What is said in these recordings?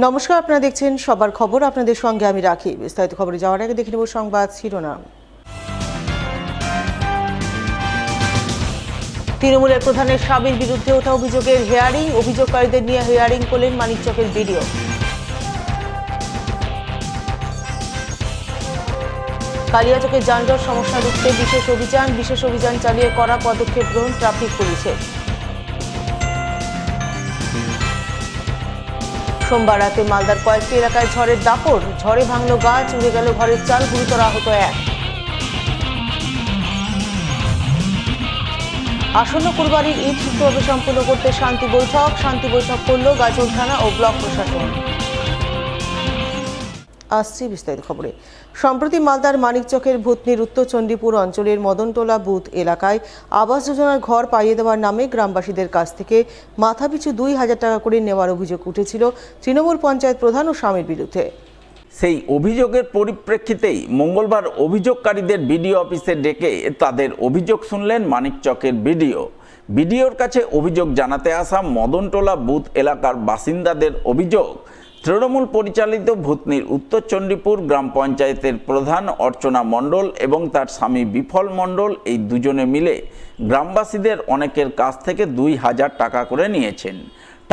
নমস্কার, আপনারা দেখছেন সবার খবর। আপনাদের সঙ্গে আমি রাখি। বিস্তারিত খবরে যাওয়ার আগে দেখে নেব সংবাদ শিরোনাম। তৃণমূলের প্রধানের স্বামীর বিরুদ্ধে ওঠা অভিযোগের হিয়ারিং, অভিযোগকারীদের নিয়ে হিয়ারিং করলেন মানিকচকের বিডিও। কালিয়াচকে যানজট সমস্যা রুখতে বিশেষ অভিযান চালিয়ে কড়া পদক্ষেপ গ্রহণ ট্রাফিক পুলিশের। সোমবার রাতে মালদার কয়েকটি এলাকায় ঝড়ের দাপট, ঝড়ে ভাঙল গাছ, উড়ে গেল ঘরের চাল, গুরুতর আহত এক। আসন্ন কুরবানির ঈদ সুষ্ঠুভাবে সম্পন্ন করতে শান্তি বৈঠক করল গাজল থানা ও ব্লক প্রশাসন। আসছি বিস্তারিত খবরে। সম্প্রতি মালদার মানিকচকের ভূতনির উত্তর চণ্ডীপুর অঞ্চলের মদনটোলা বুথ এলাকায় আবাস যোজনার ঘর পাইয়ে দেওয়ার নামে গ্রামবাসীদের কাছ থেকে মাথাপিছু 2,000 টাকা করে নেওয়ার অভিযোগ উঠেছিল তৃণমূল পঞ্চায়েত প্রধান ও স্বামীর বিরুদ্ধে। সেই অভিযোগের পরিপ্রেক্ষিতেই মঙ্গলবার অভিযোগকারীদের বিডিও অফিসে ডেকে তাদের অভিযোগ শুনলেন মানিকচকের বিডিওর কাছে অভিযোগ জানাতে আসা মদনটোলা বুথ এলাকার বাসিন্দাদের অভিযোগ, তৃণমূল পরিচালিত ভূতনির উত্তর চণ্ডীপুর গ্রাম পঞ্চায়েতের প্রধান অর্চনা মণ্ডল এবং তার স্বামী বিফল মণ্ডল এই দুজনে মিলে গ্রামবাসীদের অনেকের কাছ থেকে 2,000 টাকা করে নিয়েছেন।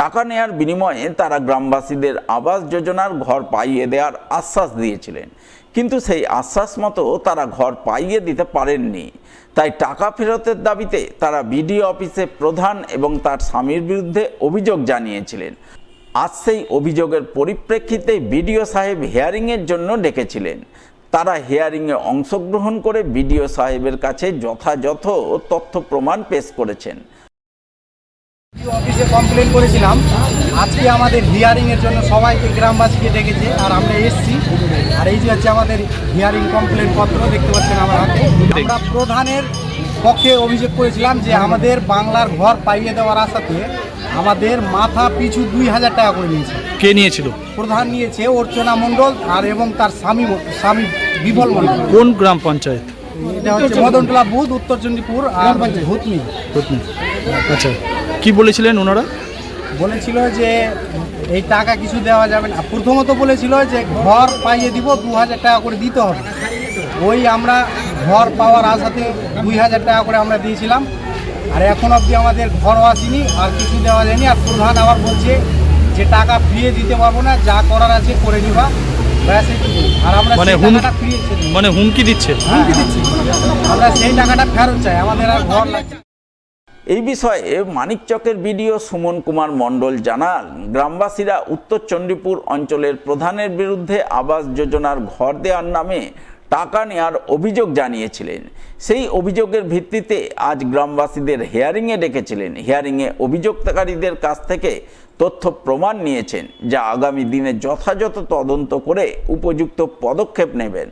টাকা নেয়ার বিনিময়ে তারা গ্রামবাসীদের আবাস যোজনার ঘর পাইয়ে দেওয়ার আশ্বাস দিয়েছিলেন, কিন্তু সেই আশ্বাস মতো তারা ঘর পাইয়ে দিতে পারেননি। তাই টাকা ফেরতের দাবিতে তারা বিডিও অফিসে প্রধান এবং তার স্বামীর বিরুদ্ধে অভিযোগ জানিয়েছিলেন। আজ সেই অভিযোগের পরিপ্রেক্ষিতে বিডিও সাহেব হিয়ারিংয়ের জন্য ডেকেছিলেন। তারা হিয়ারিংয়ে অংশগ্রহণ করে বিডিও সাহেবের কাছে যথাযথ তথ্য প্রমাণ পেশ করেছেন। অফিসে কমপ্লেন করেছিলাম, আজকে আমাদের হিয়ারিংয়ের জন্য সবাইকে গ্রামবাসীকে ডেকেছে আর আমরা এসছি। আর এই যে হচ্ছে আমাদের হিয়ারিং কমপ্লেন পত্র দেখতে পাচ্ছেন আমার হাতে। আমরা প্রধানের পক্ষে অভিযোগ করেছিলাম যে আমাদের বাংলার ঘর পাইয়ে দেওয়ার আশাতে আমাদের মাথা পিছু 2,000 টাকা করে নিয়েছে। কে নিয়েছিল? প্রধান নিয়েছে অর্চনা মণ্ডল আর এবং তার স্বামী বিফল মণ্ডল। কোন গ্রাম পঞ্চায়েত? এটা হচ্ছে মদনটোলা বুথ, উত্তর চণ্ডীপুর আর ভূতনি। আচ্ছা, কি বলেছিলেন ওনারা? বলেছিল যে এই টাকা কিছু দেওয়া যাবে না। প্রথমত বলেছিল যে ঘর পাইয়ে দিব, 2,000 টাকা করে দিতে হবে। ওই আমরা ঘর পাওয়ার আশাতে 2,000 টাকা করে আমরা দিয়েছিলাম। আর এখন অবধি আমাদের ঘরও আসেনি, আর কিছু দেওয়া যায়নি। আর প্রধান আবার বলছে যে টাকা ফিরিয়ে দিতে পারবো না, যা করার আছে করে নিবা। আর আমরা মানে হুমকি দিচ্ছে। আমরা সেই টাকাটা ফেরত চাই, আমাদের আর ঘর লাগছে। এই বিষয়ে মানিকচকের বিডিও সুমন কুমার মণ্ডল জানান, গ্রামবাসীরা উত্তর চণ্ডীপুর অঞ্চলের প্রধানের বিরুদ্ধে আবাস যোজনার ঘর দেওয়ার নামে টাকা নেওয়ার অভিযোগ জানিয়েছিলেন। সেই অভিযোগের ভিত্তিতে আজ গ্রামবাসীদের হিয়ারিংয়ে ডেকেছিলেন। হিয়ারিংয়ে অভিযোগকারীদের কাছ থেকে তথ্য প্রমাণ নিয়েছেন, যা আগামী দিনে যথাযথ তদন্ত করে উপযুক্ত পদক্ষেপ নেবেন।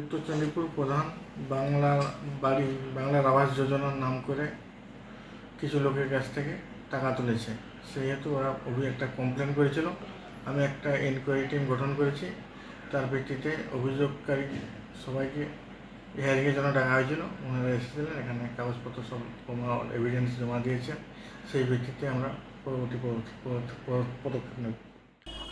উত্তর চণ্ডীপুর প্রধান বাংলার আবাস যোজনার নাম করে কিছু লোকের কাছ থেকে টাকা তুলেছে, সেহেতু ওরা একটা কমপ্লেন করেছিল। আমি একটা এনকোয়ারি টিম গঠন করেছি। তার ভিত্তিতে অভিযোগকারী সবাইকে হিয়ারিংয়ের জন্য ডাকা হয়েছিল। ওনারা এসেছিলেন, এখানে কাগজপত্র সব এভিডেন্স জমা দিয়েছেন। সেই ভিত্তিতে আমরা পরবর্তী পদক্ষেপ নেব।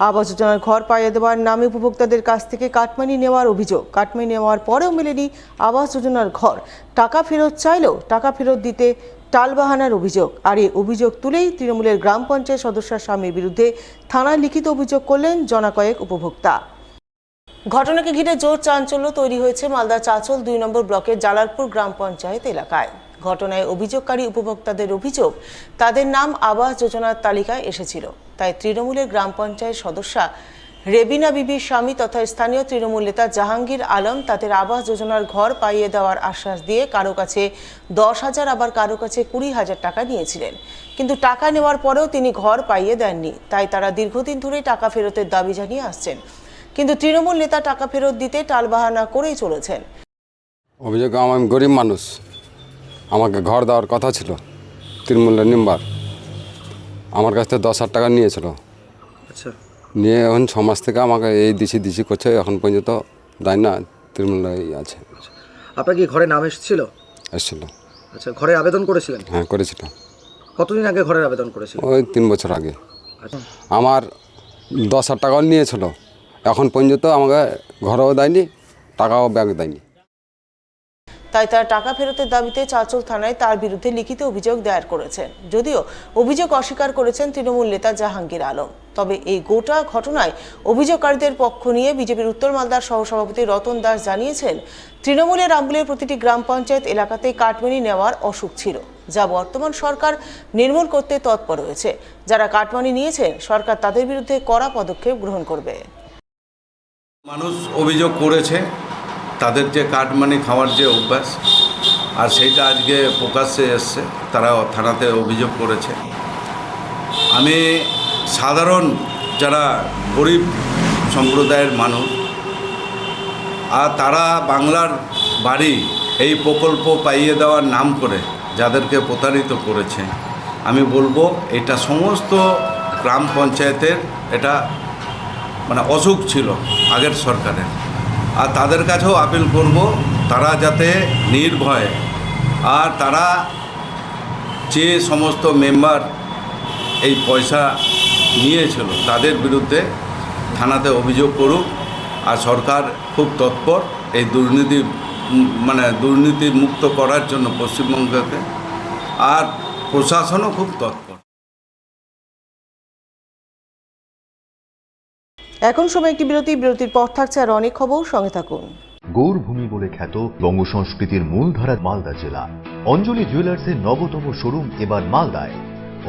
আবাস যোজনার ঘর পাইয়ে দেওয়ার নামে উপভোক্তাদের কাছ থেকে কাটমানি নেওয়ার অভিযোগ। কাটমানি নেওয়ার পরেও মেলেনি আবাস যোজনার ঘর। টাকা ফেরত চাইলেও টাকা ফেরত দিতে টালবাহানার অভিযোগ। আর এই অভিযোগ তুলেই তৃণমূলের গ্রাম পঞ্চায়েত সদস্যের স্বামীর বিরুদ্ধে থানায় লিখিত অভিযোগ করলেন জনকয়েক উপভোক্তা। ঘটনাকে ঘিরে জোর চাঞ্চল্য তৈরি হয়েছে মালদা চাঁচল 2 নম্বর ব্লকের জালালপুর গ্রাম পঞ্চায়েত এলাকায়। ঘটনায় অভিযোগকারী উপভোক্তাদের অভিযোগ, তাদের নাম আবাস যোজনার তালিকায় এসেছিল। তাই তৃণমূলের গ্রাম পঞ্চায়েত সদস্যা রেবিনা বিবির স্বামী তথা স্থানীয় তৃণমূল নেতা জাহাঙ্গীর আলম তাদের আবাস যোজনার ঘর পাইয়ে দেওয়ার আশ্বাস দিয়ে কারো কাছে 10,000 আবার কারো কাছে 20,000 টাকা নিয়েছিলেন। কিন্তু টাকা নেওয়ার পরেও তিনি ঘর পাইয়ে দেননি। তাই তারা দীর্ঘদিন ধরেই টাকা ফেরতের দাবি জানিয়ে আসছেন, কিন্তু তৃণমূল নেতা টাকা ফেরত দিতে টালবাহানা করেই চলেছেন। অভিযোগ, আমি গরিব মানুষ, আমাকে ঘর দেওয়ার কথা ছিল। তৃণমূলের মেম্বার আমার কাছ থেকে 10,000 টাকা নিয়েছিল। আচ্ছা, নিয়ে এখন 6 মাস থেকে আমাকে এই দিছি করছে, এখন পর্যন্ত দেয় না। তৃণমূলেই আছে। আপনার কি ঘরে নাম এসেছিল? এসেছিল। আচ্ছা, ঘরে আবেদন করেছিলেন? হ্যাঁ, করেছিলাম। কতদিন আগে ঘরের আবেদন করেছিলেন? ওই 3 বছর আগে। আচ্ছা, আমার 10,000 টাকাও নিয়েছিল, এখন পর্যন্ত আমাকে ঘরেও দেয়নি, টাকাও ব্যাংক দেয়নি। তাই তারা টাকা ফেরতের দাবিতে চাঁচল থানায় তার বিরুদ্ধে লিখিত অভিযোগ দায়ের করেছেন। যদিও অভিযোগ অস্বীকার করেছেন তৃণমূল নেতা জাহাঙ্গীর আলম। তবে এই গোটা ঘটনায় অভিযোগকারীদের পক্ষ নিয়ে বিজেপির উত্তর মালদার সহসভাপতি রতন দাস জানিয়েছেন, তৃণমূলের আমলের প্রতিটি গ্রাম পঞ্চায়েত এলাকাতেই কাটমানি নেওয়ার অসুখ ছিল, যা বর্তমান সরকার নির্মূল করতে তৎপর রয়েছে। যারা কাটমানি নিয়েছেন, সরকার তাদের বিরুদ্ধে কড়া পদক্ষেপ গ্রহণ করবে। মানুষ অভিযোগ করেছে তাদের যে কাটমানি খাওয়ার যে অভ্যাস, আর সেইটা আজকে প্রকাশ্যে এসছে, তারা থানাতে অভিযোগ করেছে। আমি সাধারণ যারা গরিব সম্প্রদায়ের মানুষ, আর তারা বাংলার বাড়ি এই প্রকল্প পাইয়ে দেওয়ার নাম করে যাদেরকে প্রতারিত করেছে, আমি বলবো এটা সমস্ত গ্রাম পঞ্চায়েতের এটা মানে অসুখ ছিল আগের সরকারের। আর তাদের কাছেও আপিল করব, তারা যাতে নির্ভয়ে, আর তারা যে সমস্ত মেম্বার এই পয়সা নিয়েছিল তাদের বিরুদ্ধে থানাতে অভিযোগ করুক। আর সরকার খুব তৎপর এই দুর্নীতি মুক্ত করার জন্য পশ্চিমবঙ্গকে, আর প্রশাসনও খুব তৎপর। এখন সময় একটি বিরতির পর থাকছে আর অনেক খবর, সঙ্গে থাকুন। গৌরভূমি বলে খ্যাত বঙ্গ সংস্কৃতির মূলধারা মালদা জেলা। অঞ্জলি জুয়েলার্সের নবতম শোরুম এবার মালদায়।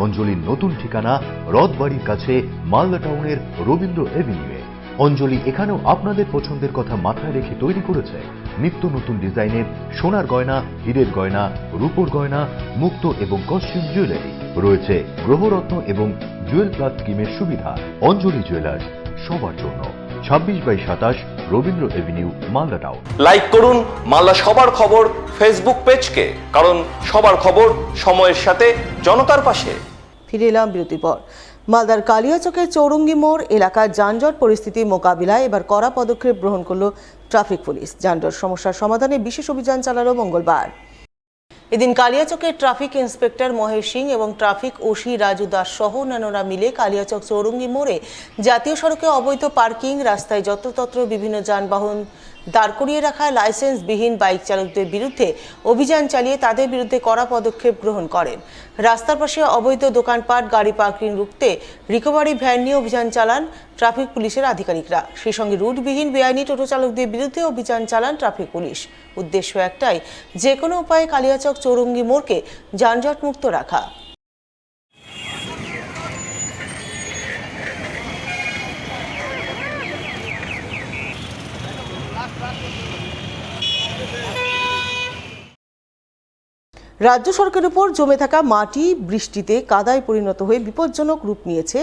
অঞ্জলির নতুন ঠিকানা রথবাড়ির কাছে মালদা টাউনের রবীন্দ্র এভিনিউয়ে। অঞ্জলি এখানেও আপনাদের পছন্দের কথা মাথায় রেখে তৈরি করেছে নিত্য নতুন ডিজাইনের সোনার গয়না, হীরের গয়না, রূপোর গয়না, মুক্ত এবং কস্টিউম জুয়েলারি। রয়েছে গ্রহরত্ন এবং জুয়েল প্লাস স্কিমের সুবিধা। অঞ্জলি জুয়েলার্স, সবার জন্য। 26/27 Rabindra Avenue, Malda town. Like করুন মালদা সবার খবর ফেসবুক পেজকে, কারণ সবার খবর সময়ের সাথে জনতার পাশে। ফিরে এলাম বিরতির পর। মালদার কালিয়াচকের চৌরঙ্গি মোড় এলাকার যানজট পরিস্থিতি মোকাবিলায় এবার কড়া পদক্ষেপ গ্রহণ করল ট্রাফিক পুলিশ। যানজট সমস্যার সমাধানে বিশেষ অভিযান চালালো মঙ্গলবার। এদিন কালিয়াচকের ট্রাফিক ইন্সপেক্টর মহেশ সিং এবং ট্রাফিক ওসি রাজু দাস সহ অন্যান্যরা মিলে কালিয়াচক চৌরঙ্গি মোড়ে জাতীয় সড়কে অবৈধ পার্কিং, রাস্তায় যত্রতত্র বিভিন্ন যানবাহন দাঁড় করিয়ে রাখা লাইসেন্সবিহীন বাইক চালকদের বিরুদ্ধে অভিযান চালিয়ে তাদের বিরুদ্ধে কড়া পদক্ষেপ গ্রহণ করেন। রাস্তার পাশে অবৈধ দোকানপাট, গাড়ি পার্কিং রুখতে রিকভারি ভ্যান নিয়ে অভিযান চালান ট্রাফিক পুলিশের আধিকারিকরা। সেই সঙ্গে রুটবিহীন বেআইনি টোটো চালকদের বিরুদ্ধে অভিযান চালান ট্রাফিক পুলিশ। উদ্দেশ্য একটাই, যে কোনো উপায়ে কালিয়াচক চৌরঙ্গি মোড়কে যানজট মুক্ত রাখা। রাজ্য সড়কের উপর জমে থাকা মাটি বৃষ্টিতে কাদায় পরিণত হয়ে বিপজ্জনক রূপ নিয়েছে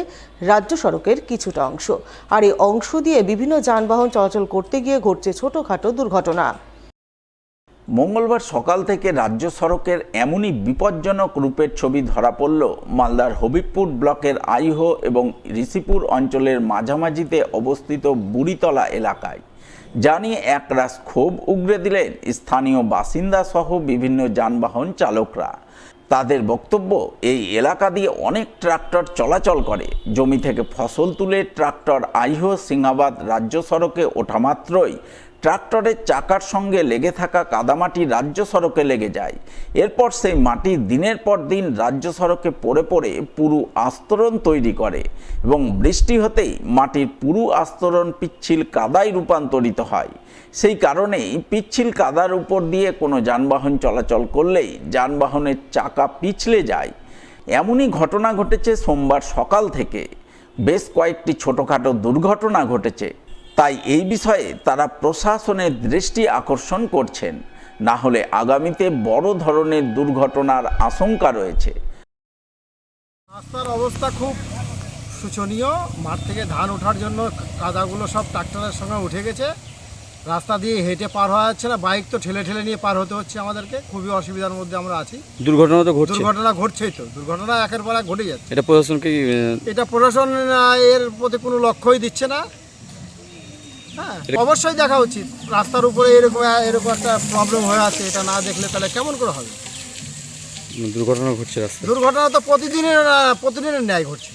রাজ্য সড়কের কিছুটা অংশ। আর এই অংশ দিয়ে বিভিন্ন যানবাহন চলাচল করতে গিয়ে ঘটছে ছোটখাটো দুর্ঘটনা। মঙ্গলবার সকাল থেকে রাজ্য সড়কের এমনই বিপজ্জনক রূপের ছবি ধরা পড়ল মালদার হবিবপুর ব্লকের আইহো এবং ঋষিপুর অঞ্চলের মাঝামাঝিতে অবস্থিত বুড়িতলা এলাকায়। যা নিয়ে একরাশ ক্ষোভ উগরে দিলেন স্থানীয় বাসিন্দা সহ বিভিন্ন যানবাহন চালকরা। তাদের বক্তব্য, এই এলাকা দিয়ে অনেক ট্রাক্টর চলাচল করে। জমি থেকে ফসল তুলে ট্রাক্টর আইহো সিংহাবাদ রাজ্য সড়কে ওঠা মাত্রই ট্রাক্টরের চাকার সঙ্গে লেগে থাকা কাদামাটি রাজ্য সড়কে লেগে যায়। এরপর সেই মাটি দিনের পর দিন রাজ্য সড়কে পড়ে পড়ে পুরু আস্তরণ তৈরি করে এবং বৃষ্টি হতেই মাটির পুরু আস্তরণ পিচ্ছিল কাদায় রূপান্তরিত হয়। সেই কারণেই পিচ্ছিল কাদার উপর দিয়ে কোনো যানবাহন চলাচল করলেই যানবাহনের চাকা পিছলে যায়। এমনই ঘটনা ঘটেছে সোমবার সকাল থেকে। বেশ কয়েকটি ছোটোখাটো দুর্ঘটনা ঘটেছে। তাই এই বিষয়ে তারা প্রশাসনের দৃষ্টি আকর্ষণ করছেন, না হলে আগামীতে বড় ধরনের দুর্ঘটনার আশঙ্কা রয়েছে। রাস্তার অবস্থা খুব শোচনীয়। মাঠ থেকে ধান ওঠার জন্য কাদাগুলো সব ট্রাক্টরের সঙ্গে উঠে গেছে। রাস্তা দিয়ে হেঁটে পার হওয়া যাচ্ছে না, বাইক তো ঠেলে ঠেলে নিয়ে পার হতে হচ্ছে আমাদেরকে। খুবই অসুবিধার মধ্যে আমরা আছি। দুর্ঘটনা তো ঘটছে, দুর্ঘটনা ঘটছেই তো, দুর্ঘটনা একের পর এক ঘটে যাচ্ছে। এটা প্রশাসনকে এটা প্রশাসন এর প্রতি কোনো লক্ষ্যই দিচ্ছে না। হ্যাঁ, অবশ্যই দেখা উচিত। রাস্তার উপরে এরকম একটা প্রবলেম হয়ে আছে, এটা না দেখলে তাহলে কেমন করে হবে? দুর্ঘটনা ঘটছে রাস্তায়। দুর্ঘটনা তো প্রতিদিনের ন্যায় ঘটছে।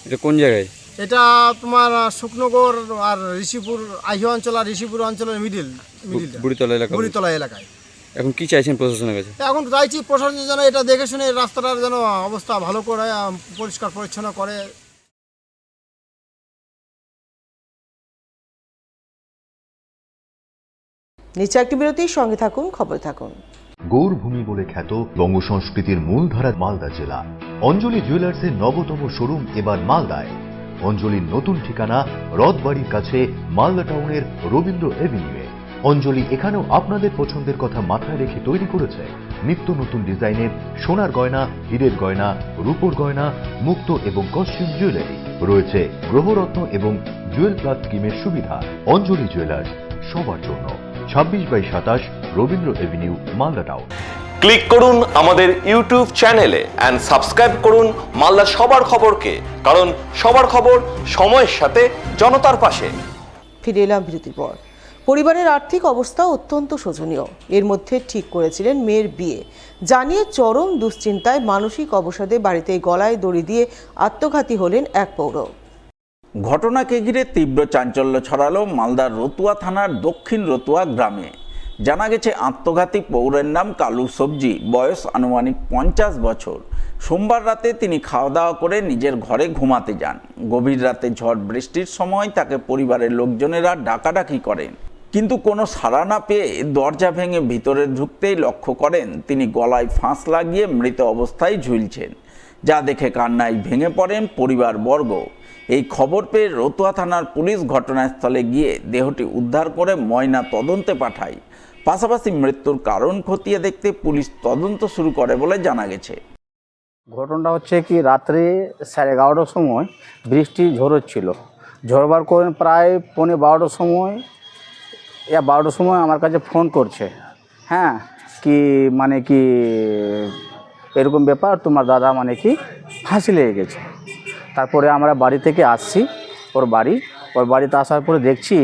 এটা কোন জায়গায়? এটা তোমার শুকনগর আর ঋষিপুর আইহি অঞ্চল আর ঋষিপুর অঞ্চলের মিডিল বুড়িতলা এলাকায়। এখন কি চাইছেন প্রশাসনের কাছে? এখন চাইছি প্রশাসন যেন এটা দেখে শুনে রাস্তাটার যেন অবস্থা ভালো করে পরিষ্কার পরিচ্ছন্ন করে। নিচে একটি বিরতির সঙ্গে থাকুন, খবর থাকুন। গৌরভূমি বলে খ্যাত বঙ্গ সংস্কৃতির মূলধারা মালদা জেলা। অঞ্জলি জুয়েলার্সের নবতম শোরুম এবার মালদায়। অঞ্জলির নতুন ঠিকানা রথবাড়ির কাছে মালদা টাউনের রবীন্দ্র এভিনিউয়ে। অঞ্জলি এখানেও আপনাদের পছন্দের কথা মাথায় রেখে তৈরি করেছে নিত্য নতুন ডিজাইনের সোনার গয়না, হীরের গয়না, রূপোর গয়না, মুক্ত এবং কস্টিউম জুয়েলারি। রয়েছে গ্রহরত্ন এবং জুয়েল প্লাস স্কিমের সুবিধা। অঞ্জলি জুয়েলার্স, সবার জন্য। 26/27 Rabindra Avenue, Malda town. Click করুন আমাদের ইউটিউব চ্যানেলে এন্ড সাবস্ক্রাইব করুন মালদার সবার খবরকে, কারণ সবার খবর সময়ের সাথে জনতার পাশে। ফিরে এলাম বিরতির পর। পরিবারের আর্থিক অবস্থা অত্যন্ত শোচনীয়। এর মধ্যে ঠিক করেছিলেন মেয়ের বিয়ে জানিয়ে চরম দুশ্চিন্তায় মানসিক অবসাদে বাড়িতে গলায় দড়ি দিয়ে আত্মঘাতী হলেন এক পৌর। ঘটনাকে ঘিরে তীব্র চাঞ্চল্য ছড়ালো মালদার রতুয়া থানার দক্ষিণ রতুয়া গ্রামে। জানা গেছে আত্মঘাতী পৌরের নাম কালু সবজি, বয়স আনুমানিক 50 বছর। সোমবার রাতে তিনি খাওয়া দাওয়া করে নিজের ঘরে ঘুমাতে যান। গভীর রাতে ঝড় বৃষ্টির সময় তাকে পরিবারের লোকজনেরা ডাকাডাকি করেন, কিন্তু কোনো সাড়া না পেয়ে দরজা ভেঙে ভিতরে ঢুকতেই লক্ষ্য করেন তিনি গলায় ফাঁস লাগিয়ে মৃত অবস্থায় ঝুলছেন, যা দেখে কান্নায় ভেঙে পড়েন পরিবারবর্গ। এই খবর পেয়ে রতুয়া থানার পুলিশ ঘটনাস্থলে গিয়ে দেহটি উদ্ধার করে ময়না তদন্তে পাঠায়। পাশাপাশি মৃত্যুর কারণ খতিয়ে দেখতে পুলিশ তদন্ত শুরু করে বলে জানা গেছে। ঘটনাটা হচ্ছে কি, রাত্রে 11:30টার সময় বৃষ্টি ঝরছিল। ঝরবার করে প্রায় 11:45টার সময় 12টার সময় আমার কাছে ফোন করছে, হ্যাঁ কি মানে কি এরকম ব্যাপার, তোমার দাদা মানে কি ফাঁসি লেগে গেছে। তারপরে আমরা বাড়ি থেকে আসছি ওর বাড়িতে আসার পরে দেখছি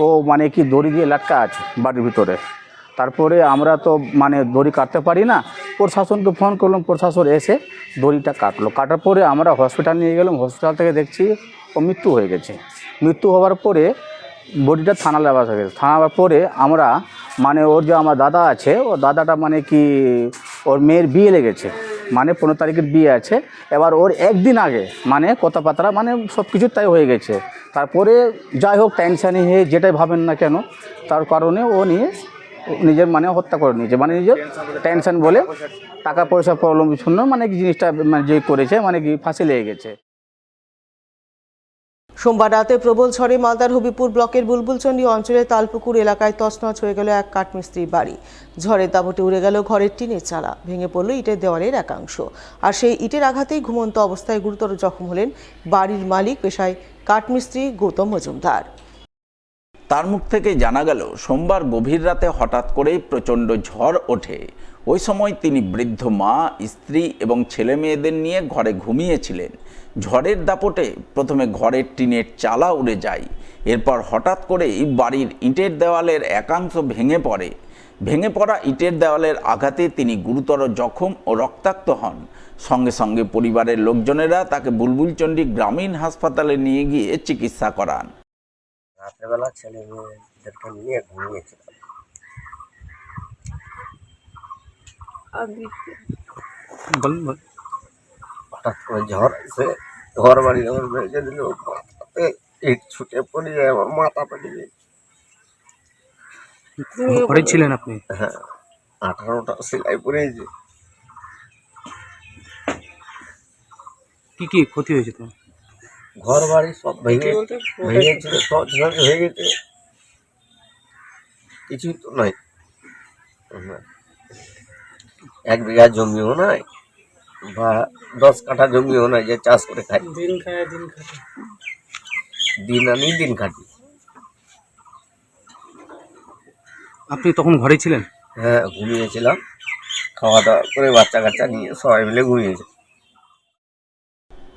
ও মানে কি দড়ি দিয়ে লটকা আছে বাড়ির ভিতরে। তারপরে আমরা তো মানে দড়ি কাটতে পারি না, প্রশাসনকে ফোন করলাম, প্রশাসন এসে দড়িটা কাটলো। কাটার পরে আমরা হসপিটাল নিয়ে গেলাম। হসপিটাল থেকে দেখছি ও মৃত্যু হয়ে গেছে। মৃত্যু হওয়ার পরে বডিটা থানা নেওয়া হয়ে গেছে। থানা নেওয়ার পরে আমরা মানে ওর যে আমার দাদা আছে, ও দাদাটা মানে কি ওর মেয়ের বিয়ে লেগেছে, মানে 15 তারিখের বিয়ে আছে। এবার ওর একদিন আগে মানে কথাবার্তা মানে সব কিছু তাই হয়ে গেছে। তারপরে যাই হোক টেনশানই হয়ে যেটাই ভাবেন না কেন, তার কারণে ও নিজের মানে হত্যা করে নিয়েছে, মানে নিজের টেনশন বলে টাকা পয়সা প্রবলেম শূন্য মানে কি জিনিসটা মানে যে করেছে মানে কি ফাঁসি লেগে গেছে। সোমবার রাতে প্রবল ঝড়ে মালদার হবিপুর ব্লকের বুলবুলচন্ডী অঞ্চলের তালপুকুর এলাকায় তছনছ হয়ে গেল এক কাঠমিস্ত্রির বাড়ি। ঝড়ের দাপটে উড়ে গেল ঘরের টিনের চালা, ভেঙে পড়ল ইটের দেওয়ালের একাংশ। আর সেই ইটের আঘাতেই ঘুমন্ত অবস্থায় গুরুতর জখম হলেন বাড়ির মালিক, পেশায় কাঠমিস্ত্রি গৌতম মজুমদার। তার মুখ থেকে জানা গেল, সোমবার গভীর রাতে হঠাৎ করেই প্রচণ্ড ঝড় ওঠে। ওই সময় তিনি বৃদ্ধ মা, স্ত্রী এবং ছেলে মেয়েদের নিয়ে ঘরে ঘুমিয়েছিলেন। ঝড়ের দাপটে প্রথমে ঘরের টিনের চালা উড়ে যায়। এরপর হঠাৎ করেই বাড়ির ইটের দেওয়ালের একাংশ ভেঙে পড়ে। ভেঙে পড়া ইটের দেওয়ালের আঘাতে তিনি গুরুতর জখম ও রক্তাক্ত হন। সঙ্গে সঙ্গে পরিবারের লোকজনেরা তাকে বুলবুলচন্ডী গ্রামীণ হাসপাতালে নিয়ে গিয়ে চিকিৎসা করান। রাত্রেবেলা ছেলে মেয়েদেরকে নিয়ে ঘুমিয়েছিলাম। হঠাৎ করে ঝড় এসে ঘর বাড়ি আমার ভেঙে দিল, ইট ছুটে পড়ে যায়, আমার মাথা পেটে গিয়ে। ঘরে ছিলেন আপনি? হ্যাঁ, 18টা সেলাই পড়েছে। কি কি ক্ষতি হয়েছে তোমার? ঘর বাড়ি সব ভেঙেছিল, সব হয়ে গেছে, কিছুই তো নাই। 1 বিঘা জমিও নাই বা 10 কাঠা জমিও নাই যে চাষ করে খাই। দিন আনি দিন খাটি। আপনি তখন ঘরে ছিলেন? হ্যাঁ, ঘুমিয়েছিলাম, খাওয়া দাওয়া করে বাচ্চা কাচ্চা নিয়ে সবাই মিলে ঘুমিয়েছে।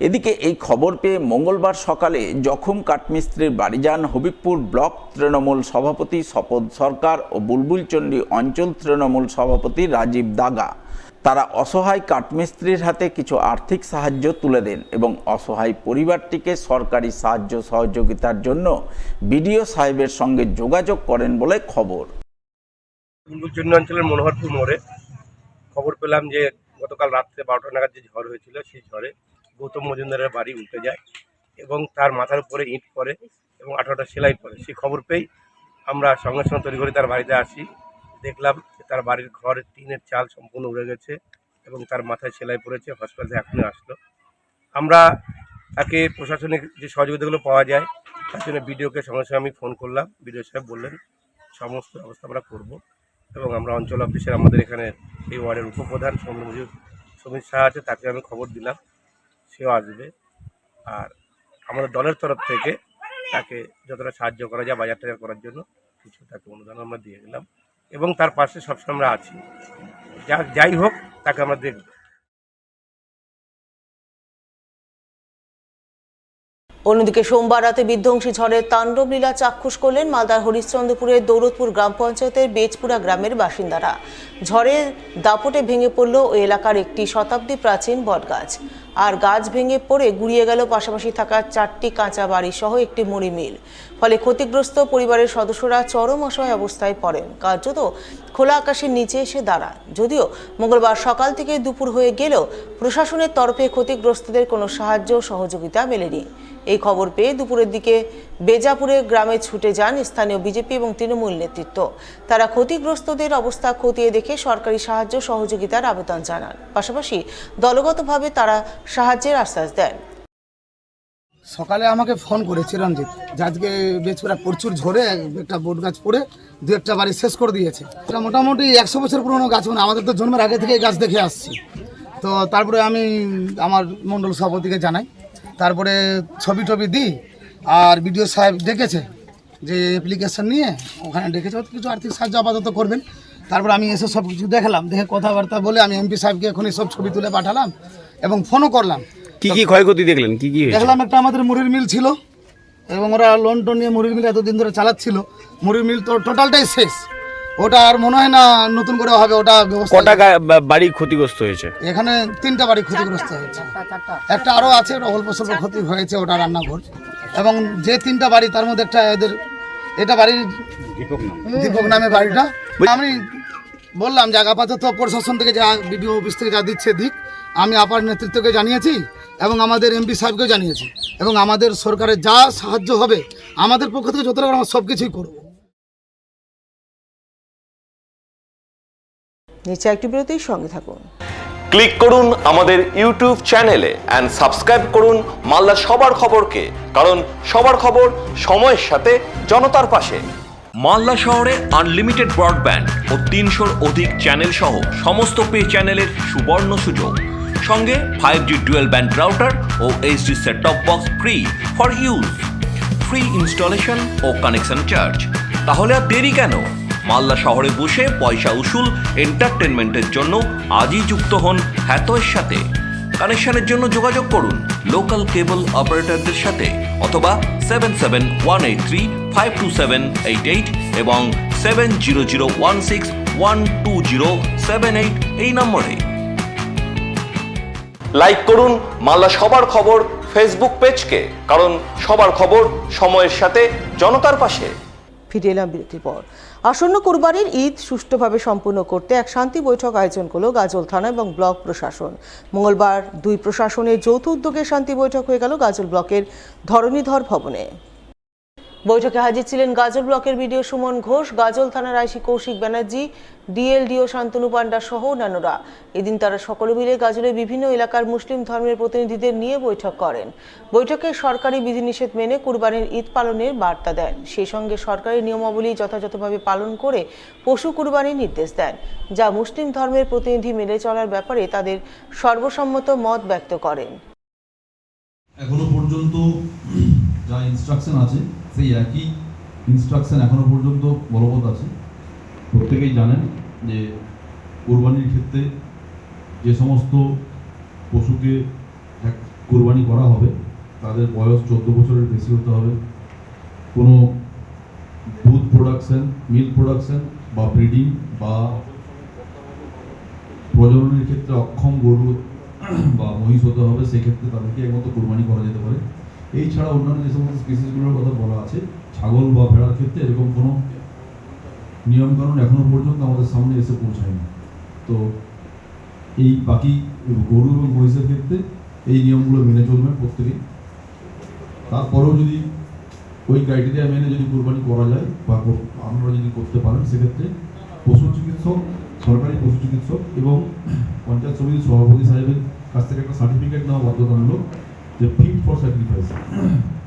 এদিকে এই খবর পেয়ে মঙ্গলবার সকালে জখম কাঠমিস্ত্রির বাড়ি যান হবিবপুর ব্লক তৃণমূল সভাপতি শপথ সরকার ও বুলবুলচন্ডী অঞ্চল তৃণমূল সভাপতি রাজীব দাগা। তারা অসহায় কাঠমিস্ত্রির হাতে কিছু আর্থিক সাহায্য তুলে দেন এবং অসহায় পরিবারটিকে সরকারি সাহায্য সহযোগিতার জন্য বিডিও সাহেবের সঙ্গে যোগাযোগ করেন বলে খবর। ইন্দুরচন্ডী অঞ্চলের মনোহরপুর মোড়ে খবর পেলাম যে গতকাল রাত্রে 12টা নাগাদ যে ঝড় হয়েছিল সেই ঝড়ে গৌতম মজুমদারের বাড়ি উল্টে যায় এবং তার মাথার উপরে ইট পড়ে এবং 18টা সেলাই পড়ে। সেই খবর পেয়েই আমরা সঙ্গে সঙ্গে তৈরি করে তার বাড়িতে আসি। দেখলাম যে তার বাড়ির ঘরের টিনের চাল সম্পূর্ণ উড়ে গেছে এবং তার মাথায় সেলাই পড়েছে। হসপিটালে এখনই আসলো। আমরা তাকে প্রশাসনিক যে সহযোগিতাগুলো পাওয়া যায় তার জন্য বিডিওকে সঙ্গে সঙ্গে আমি ফোন করলাম। বিডিও সাহেব বললেন সমস্ত ব্যবস্থা আমরা করবো এবং আমরা অঞ্চল অফিসের আমাদের এখানে এই ওয়ার্ডের উপপ্রধান সমীর শাহ আছে, তাকে আমি খবর দিলাম, সেও আসবে। আর আমাদের দলের তরফ থেকে তাকে যতটা সাহায্য করা যায় বাজার টাজার করার জন্য কিছু তাকে অনুদান আমরা দিয়ে গেলাম এবং তার পাশে সবসময় আমরা আছি। যাই হোক তাকে আমরা দেখব। অন্যদিকে সোমবার রাতে বিধ্বংসী ঝড়ের তাণ্ডব লীলা চাক্ষুষ করলেন মালদার হরিশ্চন্দ্রপুরের দৌলতপুর গ্রাম পঞ্চায়েতের বেজপুরা গ্রামের বাসিন্দারা। ঝড়ের দাপটে ভেঙে পড়ল ওই এলাকার একটি শতাব্দী প্রাচীন বটগাছ, আর গাছ ভেঙে পড়ে গুড়িয়ে গেল পাশাপাশি থাকা 4টি কাঁচা বাড়ি সহ একটি মুড়ি মিল। ফলে ক্ষতিগ্রস্ত পরিবারের সদস্যরা চরম অসহায় অবস্থায় পড়েন, কার্যত খোলা আকাশের নিচে এসে দাঁড়ান। যদিও মঙ্গলবার সকাল থেকে দুপুর হয়ে গেলেও প্রশাসনের তরফে ক্ষতিগ্রস্তদের কোনো সাহায্য সহযোগিতা মেলেনি। এই খবর পেয়ে দুপুরের দিকে বেজাপুরে গ্রামে ছুটে যান স্থানীয় বিজেপি এবং তৃণমূল নেতৃত্ব। তারা ক্ষতিগ্রস্তদের অবস্থা খতিয়ে দেখে সরকারি সাহায্য সহযোগিতার আবেদন জানান, পাশাপাশি দলগতভাবে তারা সাহায্যের আশ্বাস দেন। সকালে আমাকে ফোন করেছে রঞ্জিত যে আজকে বেজপুরা প্রচুর ঝড়ে একটা বট গাছ পড়ে 2-1টা বাড়ি শেষ করে দিয়েছে। এটা মোটামুটি 100 বছর পুরনো গাছ, মানে আমাদের তো জন্মের আগে থেকে গাছ দেখে আসছি। তো তারপরে আমি আমার মণ্ডল সভাপতিকে জানাই, তারপরে ছবি টবি দিই, আর বিডিও সাহেব ডেকেছে যে অ্যাপ্লিকেশন নিয়ে ওখানে ডেকেছে, কিছু আর্থিক সাহায্য আপাতত করবেন। তারপর আমি এসে সব কিছু দেখালাম, দেখে কথাবার্তা বলে আমি এমপি সাহেবকে এখনই সব ছবি তুলে পাঠালাম এবং ফোনও করলাম। কি কি ক্ষয়ক্ষতি দেখলেন? কি কি দেখলাম একটা আমাদের মুড়ির মিল ছিল এবং ওরা লোন টোন নিয়ে মুড়ির মিল এতদিন ধরে চালাচ্ছিল। মুড়ির মিল তো টোটালটাই শেষ, ওটা আর মনে হয় না নতুন করে হবে। ওটা কটা বাড়ি ক্ষতিগ্রস্ত হয়েছে? এখানে 3টা বাড়ি ক্ষতিগ্রস্ত হয়েছে, একটা আরও আছে, ওটা অল্প স্বল্প ক্ষতি হয়েছে, ওটা রান্নাঘর। এবং যে 3টা বাড়ি তার মধ্যে একটা এটা বাড়ির দীপক নামে বাড়িটা। আমি বললাম যে আপাতত প্রশাসন থেকে যা বিডিও অফিস থেকে যা দিচ্ছে দিক, আমি আপার নেতৃত্বকে জানিয়েছি এবং আমাদের এমপি সাহেবকেও জানিয়েছি এবং আমাদের সরকারের যা সাহায্য হবে আমাদের পক্ষ থেকে যতটা আমরা সব কিছুই করব। নিচে একটি বিরতির সঙ্গে থাকুন। ক্লিক করুন আমাদের ইউটিউব চ্যানেলে এন্ড সাবস্ক্রাইব করুন মালদার সবার খবরকে, কারণ সবার খবর সময়ের সাথে জনতার পাশে। মালদা শহরে আনলিমিটেড ব্রডব্যান্ড ও 300-র অধিক চ্যানেল সহ সমস্ত পে চ্যানেলের সুবর্ণ সুযোগ, সঙ্গে 5G ডুয়েল ব্যান্ড রাউটার ও HD set top box free for use, free installation ও কানেকশন চার্জ। তাহলে আর দেরি কেন? মালদা শহরে বসে পয়সা উসুল এন্টারটেনমেন্টের জন্য আজই যুক্ত হন হ্যাথওয়ের সাথে। কানেকশনের জন্য যোগাযোগ করুন লোকাল কেবল অপারেটরদের সাথে অথবা 7718352788 এবং 7001612078 এই নম্বরে। লাইক করুন মালদা সবার খবর ফেসবুক পেজকে, কারণ সবার খবর সময়ের সাথে জনতার পাশে। ফিরে এলাম বিরতির পর। আসন্ন কুরবানির ঈদ সুষ্ঠুভাবে সম্পূর্ণ করতে এক শান্তি বৈঠক আয়োজন করল গাজল থানা এবং ব্লক প্রশাসন। মঙ্গলবার দুই প্রশাসনের যৌথ উদ্যোগে শান্তি বৈঠক হয়ে গেল গাজল ব্লকের ধরণীধর ভবনে। বৈঠকে হাজির ছিলেন গাজল ব্লকের বিডিও সুমন ঘোষ, গাজল থানার আইসি কৌশিক ব্যানার্জি, ডিএলডিও শান্তনু পান্ডা সহ অন্যান্যরা। এদিন তারা সকলে মিলে গাজলের বিভিন্ন এলাকার মুসলিম ধর্মের প্রতিনিধিদের নিয়ে বৈঠক করেন। বৈঠকে সরকারি বিধিনিষেধ মেনে কুরবানির ঈদ পালনের বার্তা দেন, সেই সঙ্গে সরকারি নিয়মাবলী যথাযথভাবে পালন করে পশু কুরবানির নির্দেশ দেন, যা মুসলিম ধর্মের প্রতিনিধি মেনে চলার ব্যাপারে তাদের সর্বসম্মত মত ব্যক্ত করেন। এখনো পর্যন্ত যা ইনস্ট্রাকশন আছে সেই একই ইনস্ট্রাকশন এখনো পর্যন্ত বলবৎ আছে। প্রত্যেকেই জানেন যে কোরবানির ক্ষেত্রে যে সমস্ত পশুকে কোরবানি করা হবে তাদের বয়স 14 বছরের বেশি হতে হবে। কোনো দুধ প্রোডাকশন, মিল্ক প্রোডাকশন বা ব্রিডিং বা প্রজননের ক্ষেত্রে অক্ষম গরু বা মহিষ হতে হবে, সেক্ষেত্রে তাদেরকে একমাত্র কোরবানি করা যেতে পারে। এই ছাড়া অন্যান্য যে সমস্ত স্পিসিসগুলোর কথা বলা আছে, ছাগল বা ভেড়ার ক্ষেত্রে এরকম কোনো নিয়মকানুন এখনো পর্যন্ত আমাদের সামনে এসে পৌঁছায়নি। তো এই বাকি গরু এবং মহিষের ক্ষেত্রে এই নিয়মগুলো মেনে চলবেন প্রত্যেকেই। তারপরেও যদি ওই ক্রাইটেরিয়া মেনে যদি কোরবানি করা যায় বা আপনারা যদি করতে পারেন, সেক্ষেত্রে পশু চিকিৎসক, সরকারি পশু চিকিৎসক এবং পঞ্চায়েত সমিতির সভাপতি সাহেবের কাছ থেকে একটা সার্টিফিকেট নেওয়া বাধ্যতামূলক যে ফিট ফর স্যাক্রিফাইস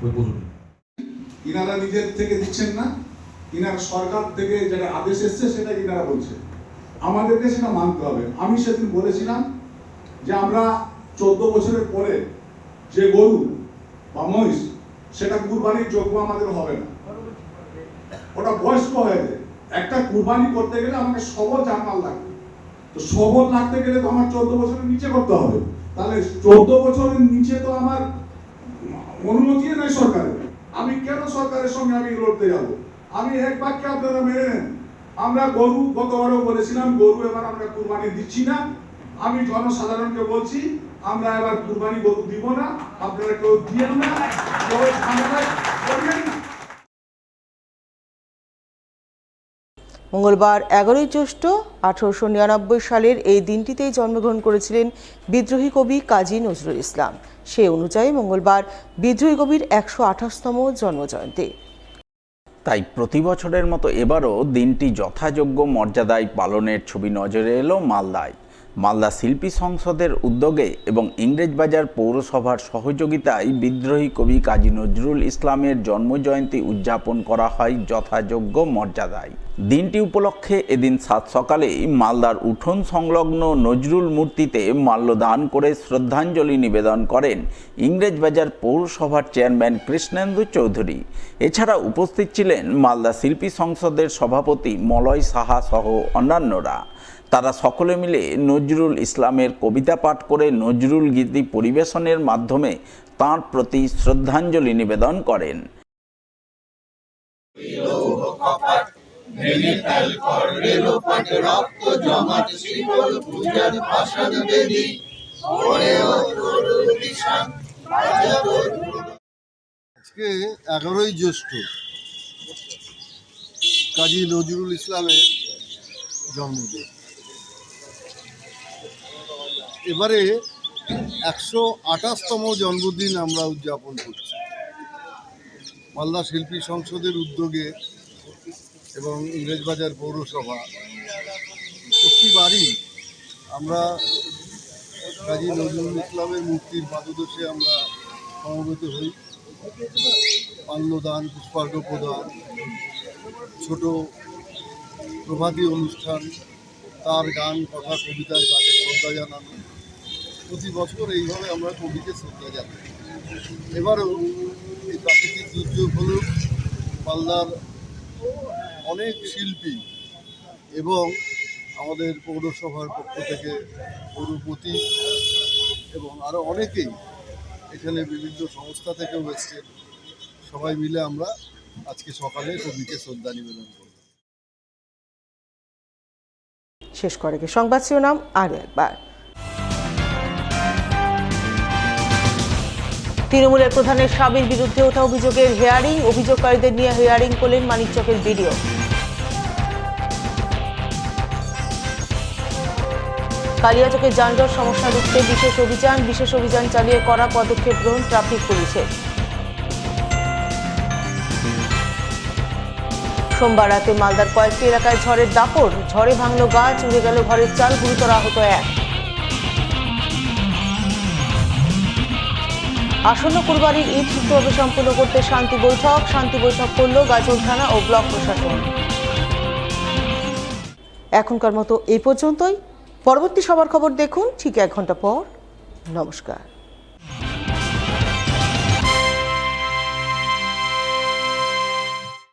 ওই পশুটি। ইনারা নিজের থেকে দিচ্ছেন না, ইনারা সরকার থেকে যেটা আদেশ এসছে সেটা ইনারা বলছে, আমাদেরকে সেটা মানতে হবে। আমি সেদিন বলেছিলাম যে আমরা 14 বছরের পরে যে গরু বা মহিষ সেটা কুরবানির যোগ্য আমাদের হবে না, ওটা বয়স্ক হয়ে যায়। একটা কুরবানি করতে গেলে আমাকে সবল জানমাল লাগবে, তো সবল লাগতে গেলে তো আমার 14 বছরের নিচে করতে হবে। তাহলে 14 বছরের নিচে তো আমার অনুমতি নেই সরকারের, আমি কেন সরকারের সঙ্গে আমি লড়তে যাব? আমি এক বাক্যে আপনারা মেনে নেন, আমরা গরু গতবারও বলেছিলাম গরু এবার আমরা কুরবানি দিচ্ছি না। আমি জনসাধারণকে বলছি আমরা এবার কুরবানি গরু দিব না, আপনারা কেউ দিয়েন না, কেউ ঝামেলায় করবেন না। মঙ্গলবার 11ই জ্যৈষ্ঠ 1899 সালের এই দিনটিতেই জন্মগ্রহণ করেছিলেন বিদ্রোহী কবি কাজী নজরুল ইসলাম। সে অনুযায়ী মঙ্গলবার বিদ্রোহী কবির 128তম জন্মজয়ন্তী। তাই প্রতি বছরের মতো এবারও দিনটি যথাযোগ্য মর্যাদায় পালনের ছবি নজরে এলো মালদায়। মালদা শিল্পী সংসদের উদ্যোগে এবং ইংরেজবাজার পৌরসভার সহযোগিতায় বিদ্রোহী কবি কাজী নজরুল ইসলামের জন্মজয়ন্তী উদযাপন করা হয় যথাযোগ্য মর্যাদায়। দিনটি উপলক্ষে এদিন 7 সকালেই মালদার উঠোন সংলগ্ন নজরুল মূর্তিতে মাল্যদান করে শ্রদ্ধাঞ্জলি নিবেদন করেন ইংরেজবাজার পৌরসভার চেয়ারম্যান কৃষ্ণেন্দু চৌধুরী। এছাড়া উপস্থিত ছিলেন মালদা শিল্পী সংসদের সভাপতি মলয় সাহা সহ অন্যান্যরা। তারা সকলে মিলে নজরুল ইসলামের কবিতা পাঠ করে নজরুল গীতি পরিবেশনের মাধ্যমে তাঁর প্রতি শ্রদ্ধাঞ্জলি নিবেদন করেন। আজকে 11ই জ্যৈষ্ঠ কাজী নজরুল ইসলামের জন্মদিন। এবারে 128তম জন্মদিন আমরা উদযাপন করছি মালদা শিল্পী সংসদের উদ্যোগে এবং ইংরেজবাজার পৌরসভা। প্রতিবারই আমরা কাজী নজরুল ইসলামের মূর্তির পাদদেশে আমরা সমবেত হই, মাল্যদান, পুষ্পার্ঘ্য প্রদান, ছোট প্রভাতী অনুষ্ঠান, তার গান, কথা, কবিতায় তাকে শ্রদ্ধা জানানো। প্রতি বছর এইভাবে আমরা কবিকে শ্রদ্ধা জানাই। এবারও এই প্রাকৃতিক দুর্যোগ হলেও মালদার অনেক শিল্পী এবং আমাদের পৌরসভার পক্ষ থেকে পৌরপতি এবং আরও অনেকেই এখানে বিভিন্ন সংস্থা থেকেও এসছেন, সবাই মিলে আমরা আজকে সকালে কবিকে শ্রদ্ধা নিবেদন করি। শেষ করে সংবাদ শিরোনাম আরও একবার। তৃণমূলের প্রধানের স্বামীর বিরুদ্ধে ওঠা অভিযোগের হিয়ারিং, অভিযোগকারীদের নিয়ে হিয়ারিং করলেন মানিকচকের বিডিও। কালিয়াচকে যানজট সমস্যা রুখতে বিশেষ অভিযান চালিয়ে কড়া পদক্ষেপ গ্রহণ ট্রাফিক পুলিশের। সোমবার রাতে মালদার কয়েকটি এলাকায় ঝড়ের দাপট, ঝড়ে ভাঙল গাছ, উড়ে গেল ঘরের চাল, গুরুতর আহত এক। আসন্ন কুরবানির ঈদ সুষ্ঠুভাবে সম্পন্ন করতে শান্তি বৈঠক করল গাজল থানা ও ব্লক প্রশাসন। এখনকার মতো এই পর্যন্তই। পরবর্তী সবার খবর দেখুন ঠিক 1 ঘন্টা পর। নমস্কার।